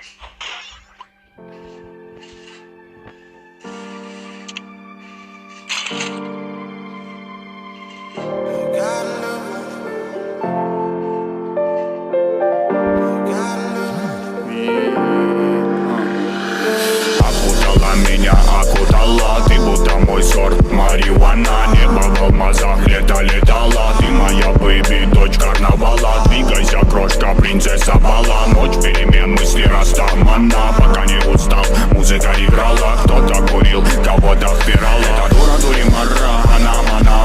Окутала меня, окутала, ты будто мой сорт марихуана. Небо в алмазах, лето летала, ты моя бэйби, дочь карнавала. Двигайся, крошка, принцесса бала. Ночь перемен, мысли растамана. Пока не устал, музыка играла. Кто-то курил, кого-то впирал. Это дура, дуримара, она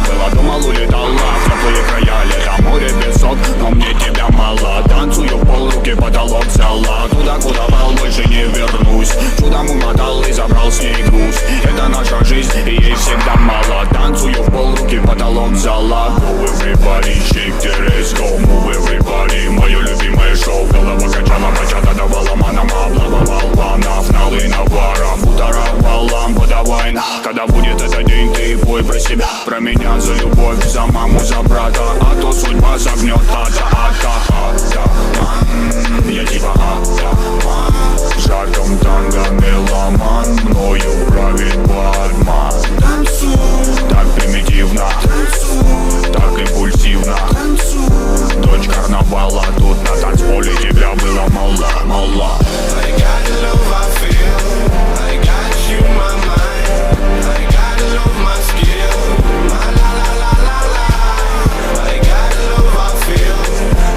была, думал, улетала в теплые края. Лето, море, песок, но мне тебя мало. Танцую в пол, руки потолок взяла. Туда, куда был, больше не вернусь. Чудом умотал и забрал с ней груз. Это наша жизнь, и ей всегда мало. Танцую в пол, руки потолок взяла. Go everybody, shake the ass, go move everybody. Мое любимое шоу, голова качала, бачата давала манам, облавовал банов, налы навара, будоровал лампу, давай на. Когда будет этот день, ты пой про себя, про меня, за любовь, за маму, за брата. А то судьба загнет, я типа в жарком танго меломан, мною правит Батман. Так примитивно, так импульсивно. Дочь карнавала, тут на танцполе тебя было мало. I got the love I feel, I got you in my mind, I got the love my skill, my la la la la la. I got the love I feel,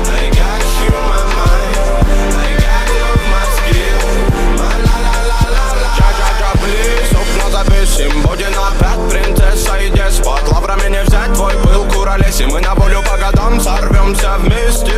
I got you in my mind, I got the love my skill, my la la la la la. Ча-ча-ча, плиз, окна запишем, будет опять принцесса и деспот. Лаврами не взять твой пыл, куролес, и мы на волю по годам сорвемся вместе.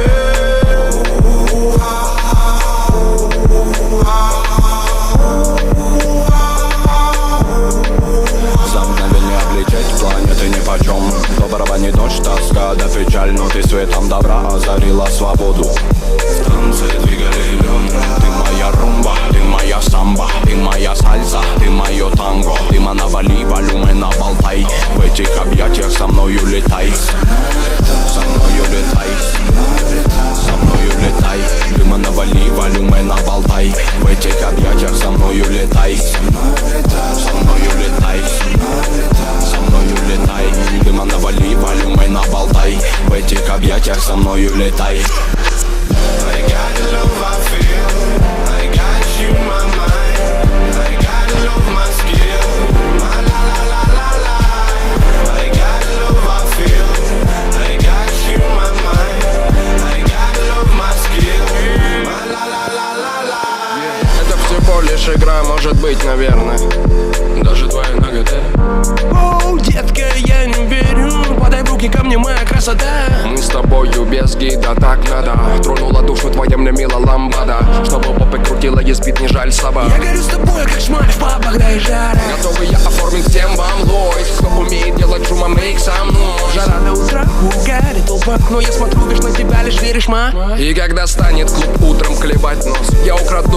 За мгновение облететь планеты нипочем. То барабанит дождь, тоска да печаль, но ты светом добра озарила свободу. В танце двигали лед. Ты моя румба, ты моя самба, ты моя сальса, ты мое танго. Дыма навали, волюмы наболтай. В этих объятиях со мною летай. Со мною летай. Со мною летай. Дыма навали, волюмы наболтай. В этих объятиях со мною летай. Со мною летай. Со мною летай. Дыма навали, волюмы наболтай. В этих объятиях со мною летай. I got the love I feel, I got you in my mind, I got the love my skill, my la la la la la. I got the love I feel, I got you in my mind, I got the love my skill, my la la la la la. Это всего лишь игра, может быть, наверное, даже твоя нагота. Оу, детка, я не верю, подай в руки ко мне, моя красота. Мы с тобою без гида, так надо. Тронула душу твоя мне мила ламбада. Чтобы попы крутила, есть бит, не жаль собак. Я горю с тобой, как шмаль в пабах, да и жара. Готовый я оформить всем вам лойс. Кто умеет делать шума, мейк со мной. Жара до утра, угарит толпа. Но я смотрю, видишь на тебя, лишь веришь, ма. И когда станет клуб утром клевать нос, я украду